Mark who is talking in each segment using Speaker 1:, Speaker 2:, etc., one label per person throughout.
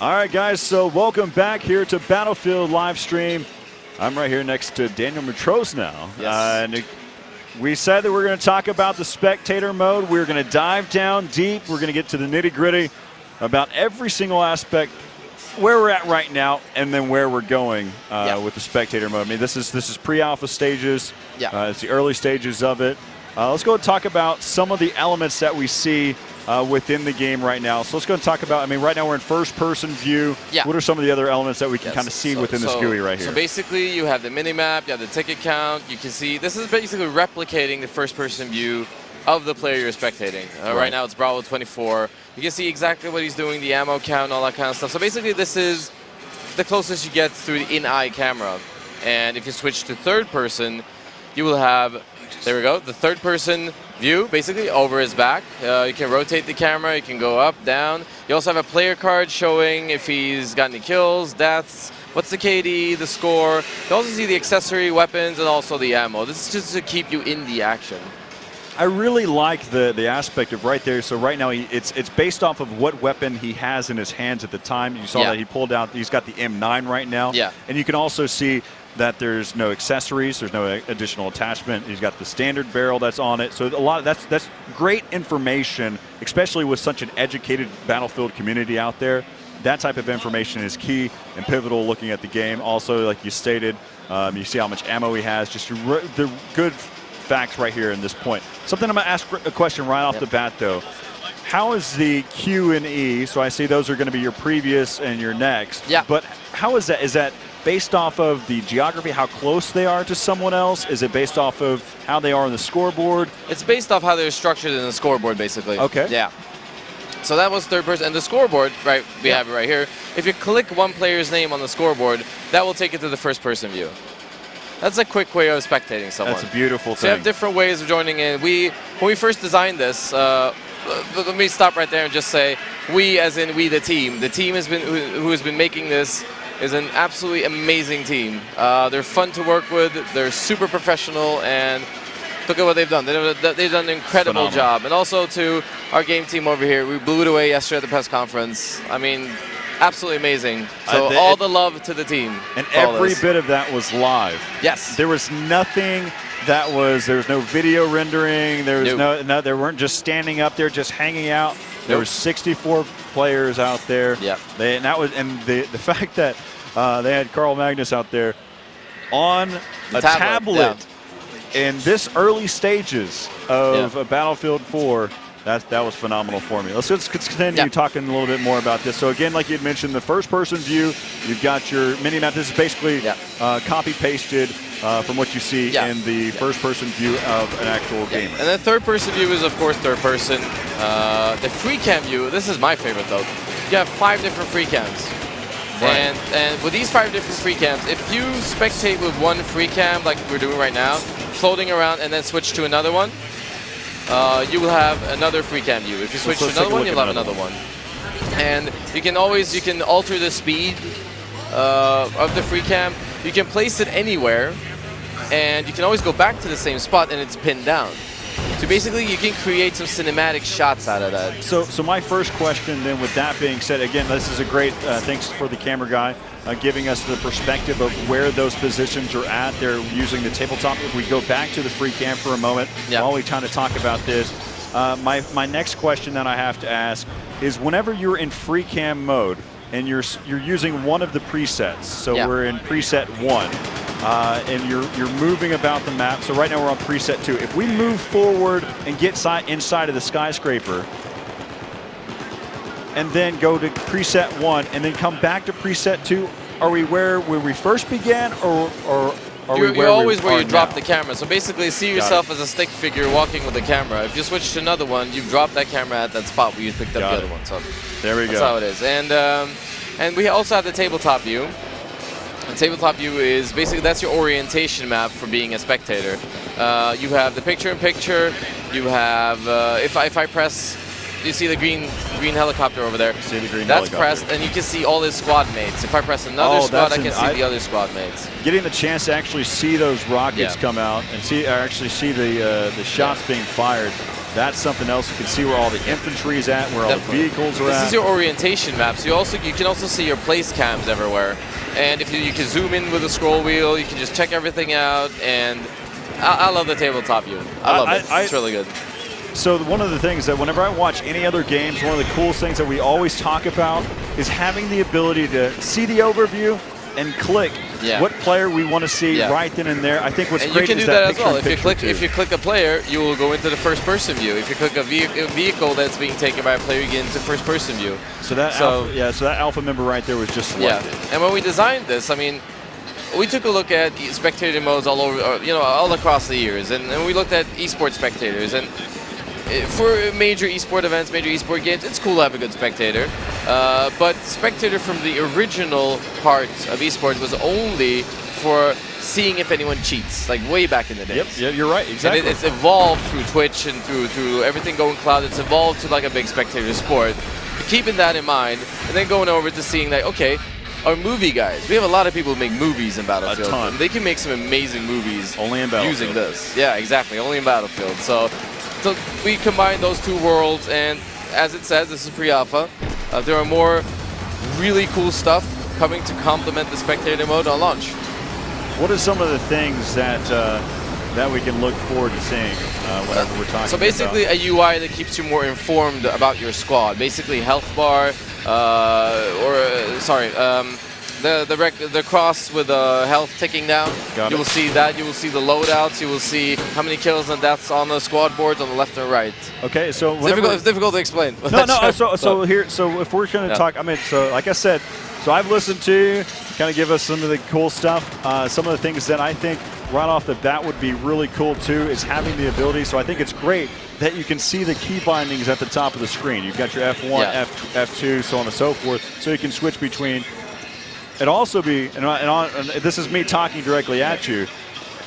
Speaker 1: All right, guys, so welcome back here to Battlefield live stream. I'm right here next to Daniel Matros now.
Speaker 2: Yes.
Speaker 1: And we said that we're going to talk about the spectator mode. We're going to dive down deep. We're going to get to the nitty-gritty about every single aspect, where we're at right now, and then where we're going with the spectator mode. I mean, this is pre-alpha stages. It's the early stages of it. Let's go and talk about some of the elements that we see within the game right now. So let's go and talk about, I mean, right now we're in first-person view. What are some of the other elements that we can kind of see within this GUI right here?
Speaker 2: So basically, you have the mini-map, you have the ticket count. You can see, this is basically replicating the first-person view of the player you're spectating. Right now, it's Bravo 24. You can see exactly what he's doing, the ammo count, all that kind of stuff. So basically, this is the closest you get through the in-eye camera. And if you switch to third-person, you will have, there we go, the third-person view, basically, over his back. You can rotate the camera, you can go up, down. You also have a player card showing if he's got any kills, deaths, what's the KD, the score. You also see the accessory weapons and also the ammo. This is just to keep you in the action.
Speaker 1: I really like the aspect of right there. So right now, it's based off of what weapon he has in his hands at the time. You saw that he pulled out, he's got the M9 right now. And you can also see that there's no accessories, there's no additional attachment. He's got the standard barrel that's on it. So a lot of that's great information, especially with such an educated Battlefield community out there. That type of information is key and pivotal looking at the game. Also, like you stated, you see how much ammo he has. Just the good facts right here in this point. Something I'm going to ask a question right off the bat, though. How is the Q and E? So I see those are going to be your previous and your next. But how is that? Is that based off of the geography, how close they are to someone else? Is it based off of how they are on the scoreboard?
Speaker 2: It's based off how they're structured in the scoreboard, basically.
Speaker 1: Okay.
Speaker 2: Yeah. So that was third person. And the scoreboard, right, we have it right here. If you click one player's name on the scoreboard, that will take you to the first person view. That's a quick way of spectating someone.
Speaker 1: That's a beautiful thing.
Speaker 2: So you have different ways of joining in. When we first designed this, let me stop right there and just say, we as in we the team. The team who has been making this is an absolutely amazing team. They're fun to work with. They're super professional, and look at what they've done. They've done an incredible job. And also to our game team over here, we blew it away yesterday at the press conference. I mean, absolutely amazing. So all the love to the team.
Speaker 1: And every bit of that was live.
Speaker 2: Yes.
Speaker 1: There was nothing that was, there was no video rendering. There was no, they weren't just standing up there, just hanging out. There were 64 players out there. The fact that they had Carl Magnus out there on a tablet in this early stages of Battlefield 4. That was phenomenal for me. Let's continue talking a little bit more about this. So again, like you had mentioned, the first-person view, you've got your mini-map. This is basically copy-pasted from what you see in the first-person view of an actual gamer.
Speaker 2: And the third-person view is, of course, third-person. The free-cam view, this is my favorite, though. You have 5 different free cams. And with these 5 different free cams, if you spectate with one free cam, like we're doing right now, floating around and then switch to another one, you will have another free cam view. If you switch to another one, you'll have another one. And you can alter the speed of the free cam. You can place it anywhere, and you can always go back to the same spot, and it's pinned down. So basically, you can create some cinematic shots out of that.
Speaker 1: So my first question then, with that being said, again, this is a great, thanks for the camera guy, giving us the perspective of where those positions are at. They're using the tabletop. If we go back to the free cam for a moment, while we kind of talk about this, my next question that I have to ask is, whenever you're in free cam mode and you're using one of the presets, so we're in preset 1, and you're moving about the map. So right now we're on preset 2. If we move forward and get inside of the skyscraper, and then go to preset 1, and then come back to preset 2, are we where we first began, or are we
Speaker 2: you're always where you drop the camera? So basically, see yourself as a stick figure walking with the camera. If you switch to another one, you've dropped that camera at that spot where you picked up the other one. So
Speaker 1: there we go.
Speaker 2: That's how it is. And we also have the tabletop view. The tabletop view is basically, that's your orientation map for being a spectator. You have the picture-in-picture. You have, if I press, you see the green helicopter over there.
Speaker 1: See the green
Speaker 2: That's
Speaker 1: helicopter.
Speaker 2: pressed, and you can see all his squad mates. If I press another squad, I can see the other squad mates.
Speaker 1: Getting the chance to actually see those rockets come out and actually see the shots being fired. That's something else. You can see where all the infantry is at, where all the vehicles are at.
Speaker 2: This is your orientation map. So you can also see your place cams everywhere. And if you can zoom in with a scroll wheel, you can just check everything out. And I love the tabletop view. I love it. It's really good.
Speaker 1: So one of the things that whenever I watch any other games, one of the coolest things that we always talk about is having the ability to see the overview and click what player we want to see right then and there. I think what's great is that
Speaker 2: as well. If you click a player, you will go into the first-person view. If you click a vehicle that's being taken by a player, you get into first-person view.
Speaker 1: So that alpha member right there was just selected.
Speaker 2: Yeah, and when we designed this, I mean, we took a look at spectator modes all over, all across the years, and we looked at esports spectators. And for major esport events, major esport games, it's cool to have a good spectator. But spectator from the original part of esports was only for seeing if anyone cheats, like way back in the days.
Speaker 1: Yep, yeah, you're right, exactly.
Speaker 2: And it's evolved through Twitch and through everything going cloud. It's evolved to like a big spectator sport. Keeping that in mind, and then going over to seeing that, okay, our movie guys, we have a lot of people who make movies in Battlefield.
Speaker 1: A ton.
Speaker 2: They can make some amazing movies
Speaker 1: only in Battlefield.
Speaker 2: Using this. Yeah, exactly, only in Battlefield. So we combine those two worlds, and as it says, this is pre-alpha. There are more really cool stuff coming to complement the spectator mode on launch.
Speaker 1: What are some of the things that that we can look forward to seing whenever we're talking?
Speaker 2: So basically, a UI that keeps you more informed about your squad. Basically, health bar, the cross with the health ticking down. You will see that. You will see the loadouts. You will see how many kills and deaths on the squad boards on the left and right.
Speaker 1: Okay, so
Speaker 2: it's difficult to explain.
Speaker 1: No. So if we're going to talk, I mean, so like I said, so I've listened to you, kind of give us some of the cool stuff. Some of the things that I think right off the bat would be really cool too is having the ability. So I think it's great that you can see the key bindings at the top of the screen. You've got your F1, F2, so on and so forth, so you can switch between. It'd also be, and this is me talking directly at you,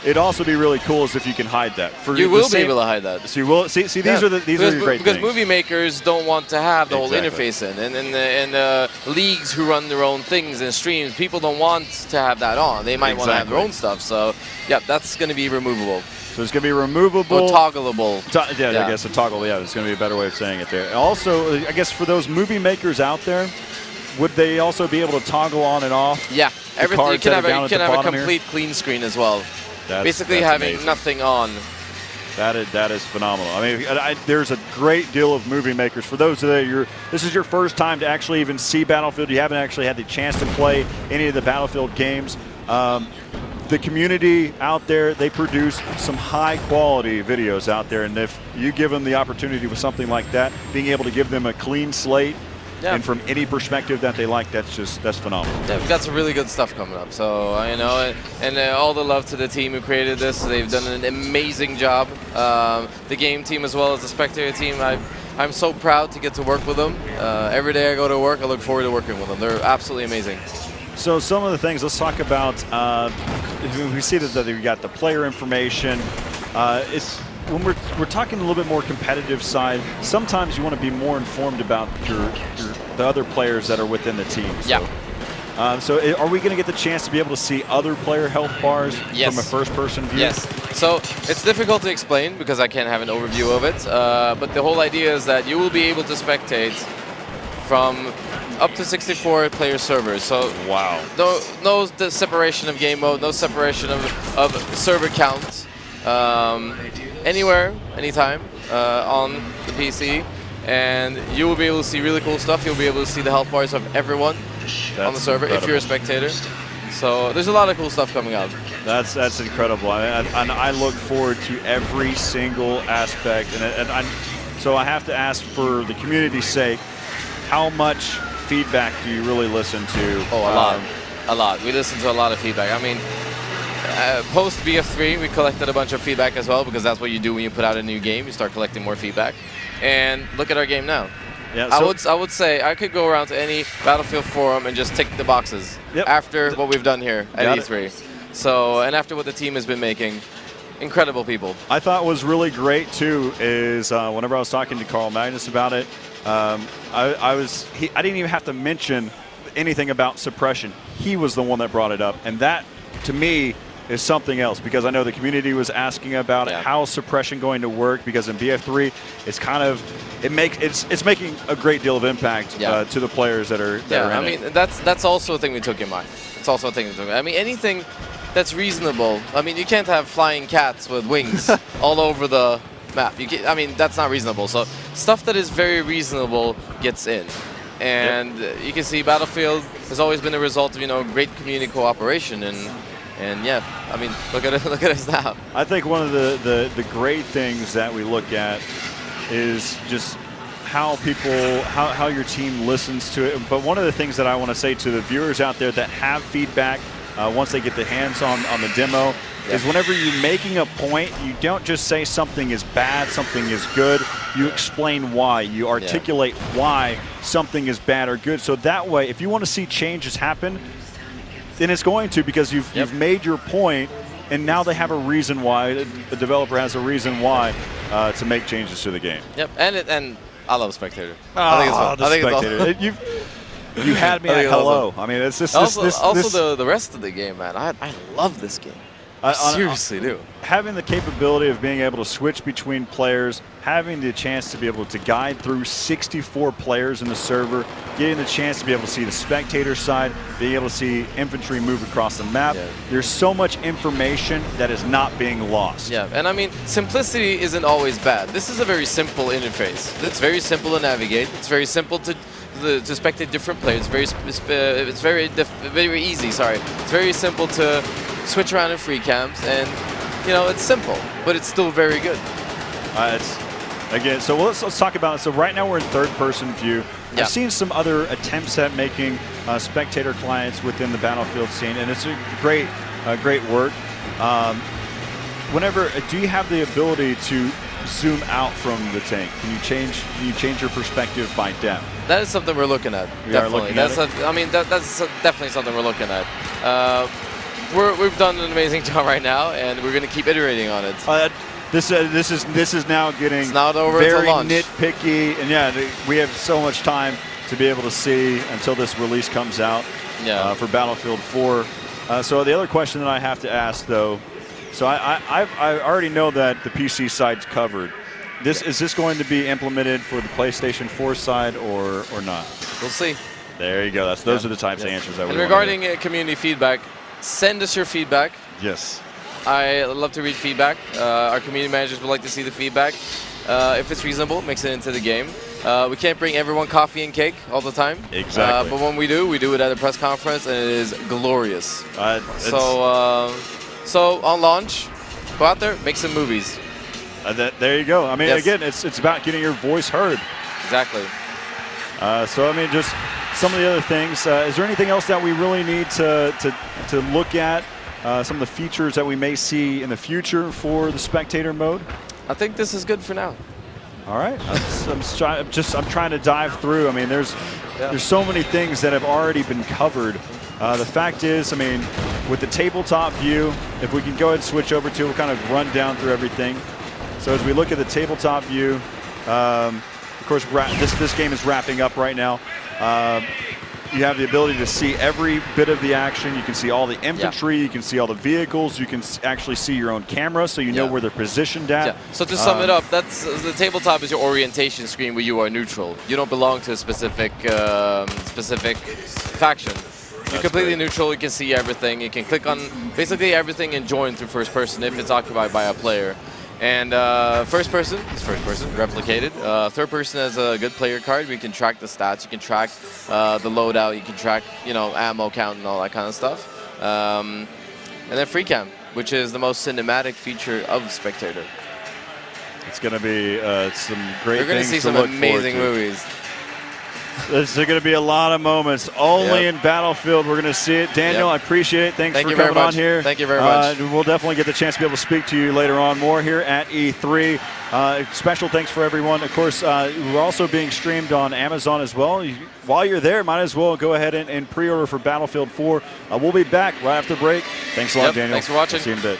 Speaker 1: it'd also be really cool as if you can hide that.
Speaker 2: You will be able to hide that.
Speaker 1: So you will see. These are the great things.
Speaker 2: Because movie makers don't want to have the whole interface in, and leagues who run their own things and streams, people don't want to have that on. They might want to have their own stuff. So, yeah, that's going to be removable.
Speaker 1: So it's going to be removable.
Speaker 2: Or toggleable.
Speaker 1: I guess a toggle. Yeah, it's going to be a better way of saying it there. And also, I guess for those movie makers out there, would they also be able to toggle on and off?
Speaker 2: Yeah, everything. You can have a complete clean screen as well. Basically having amazing. Nothing on.
Speaker 1: That is phenomenal. I mean, there's a great deal of movie makers. For those that this is your first time to actually even see Battlefield, you haven't actually had the chance to play any of the Battlefield games. The community out there, they produce some high quality videos out there, and if you give them the opportunity with something like that, being able to give them a clean slate, and from any perspective that they like, that's phenomenal.
Speaker 2: Yeah, we've got some really good stuff coming up. So, and all the love to the team who created this. They've done an amazing job. The game team as well as the spectator team. I'm so proud to get to work with them. Every day I go to work, I look forward to working with them. They're absolutely amazing.
Speaker 1: So some of the things, let's talk about, we see that we got the player information. When we're talking a little bit more competitive side, sometimes you want to be more informed about the other players that are within the team. So,
Speaker 2: yeah.
Speaker 1: So are we going to get the chance to be able to see other player health bars from a first-person view?
Speaker 2: Yes. So it's difficult to explain because I can't have an overview of it. But the whole idea is that you will be able to spectate from up to 64 player servers. So no separation of game mode, no separation of server count. Anywhere, anytime on the PC, and you will be able to see really cool stuff. You'll be able to see the health bars of everyone on the server if you're a spectator. So there's a lot of cool stuff coming out.
Speaker 1: That's incredible, and I look forward to every single aspect. So I have to ask, for the community's sake, how much feedback do you really listen to?
Speaker 2: Oh, a lot. We listen to a lot of feedback. I mean, post BF3, we collected a bunch of feedback as well, because that's what you do when you put out a new game. You start collecting more feedback. And look at our game now. Yeah, I would say I could go around to any Battlefield forum and just tick the boxes after what we've done here at E3. So, and after what the team has been making, incredible people.
Speaker 1: I thought was really great too is whenever I was talking to Carl Magnus about it, I didn't even have to mention anything about suppression. He was the one that brought it up, and that to me is something else, because I know the community was asking about it. How is suppression going to work? Because in BF3, it's kind of it's making a great deal of impact to the players that are in
Speaker 2: I mean, that's also a thing we took in mind. It's also a thing we took. I mean, anything that's reasonable. I mean, you can't have flying cats with wings all over the map. I mean, that's not reasonable. So stuff that is very reasonable gets in. And you can see Battlefield has always been a result of great community cooperation, and yeah, I mean, look at us now.
Speaker 1: I think one of the great things that we look at is just how your team listens to it. But one of the things that I want to say to the viewers out there that have feedback once they get the hands on the demo is whenever you're making a point, you don't just say something is bad, something is good. You explain why. You articulate why something is bad or good. So that way, if you want to see changes happen, then it's going to, because you've made your point, and now they have a reason why. The developer has a reason why to make changes to the game.
Speaker 2: Yep, and I love Spectator.
Speaker 1: I think it's Spectator. You had me at hello. Awesome. I mean, it's just
Speaker 2: also the rest of the game, man. I love this game. I seriously do.
Speaker 1: Having the capability of being able to switch between players, having the chance to be able to guide through 64 players in the server, getting the chance to be able to see the spectator side, being able to see infantry move across the map. There's so much information that is not being lost.
Speaker 2: Yeah, and I mean, simplicity isn't always bad. This is a very simple interface. It's very simple to navigate. It's very simple to spectate different players. It's very easy. Sorry, it's very simple to switch around in free cams, and it's simple, but it's still very good.
Speaker 1: So let's talk about it. So right now we're in third-person view. I've seen some other attempts at making spectator clients within the Battlefield scene, and it's a great work. Do you have the ability to zoom out from the tank? Can you change your perspective by depth?
Speaker 2: That is something we're looking at. Definitely. That's definitely something we're looking at. We've done an amazing job right now, and we're going to keep iterating on it.
Speaker 1: This is now getting
Speaker 2: very
Speaker 1: nitpicky, and we have so much time to be able to see until this release comes out for Battlefield 4. So the other question that I have to ask, though, so I already know that the PC side's covered. Is this going to be implemented for the PlayStation 4 side or not?
Speaker 2: We'll see.
Speaker 1: There you go. Those are the types of answers I would want.
Speaker 2: And regarding community feedback, send us your feedback.
Speaker 1: Yes.
Speaker 2: I love to read feedback. Our community managers would like to see the feedback. If it's reasonable, mix it into the game. We can't bring everyone coffee and cake all the time.
Speaker 1: Exactly.
Speaker 2: But when we do it at a press conference, and it is glorious. So on launch, go out there, make some movies.
Speaker 1: There you go. I mean, again, it's about getting your voice heard.
Speaker 2: Exactly.
Speaker 1: So I mean, just some of the other things. Is there anything else that we really need to look at? Some of the features that we may see in the future for the spectator mode?
Speaker 2: I think this is good for now.
Speaker 1: All right. I'm trying to dive through. I mean, there's so many things that have already been covered. The fact is, I mean, with the tabletop view, if we can go ahead and switch over to, we'll kind of run down through everything. So as we look at the tabletop view, of course, this game is wrapping up right now. You have the ability to see every bit of the action. You can see all the infantry. You can see all the vehicles. You can actually see your own camera, so you know where they're positioned at.
Speaker 2: So to sum it up, the tabletop is your orientation screen where you are neutral. You don't belong to a specific faction. You're completely neutral. You can see everything. You can click on basically everything and join through first person if it's occupied by a player. And first person is first person, replicated. Third person has a good player card. We can track the stats. You can track the loadout. You can track, ammo count and all that kind of stuff. And then free cam, which is the most cinematic feature of Spectator.
Speaker 1: It's going to be some great things to look forward to.
Speaker 2: You're going to see some amazing movies.
Speaker 1: There's going to be a lot of moments. Only in Battlefield we're going to see it. Daniel, I appreciate it. Thanks for coming on here.
Speaker 2: Thank you very much.
Speaker 1: We'll definitely get the chance to be able to speak to you later on more here at E3. Special thanks for everyone. Of course, we're also being streamed on Amazon as well. While you're there, might as well go ahead and pre-order for Battlefield 4. We'll be back right after break. Thanks a lot, Daniel.
Speaker 2: Thanks for watching.
Speaker 1: See you in a bit.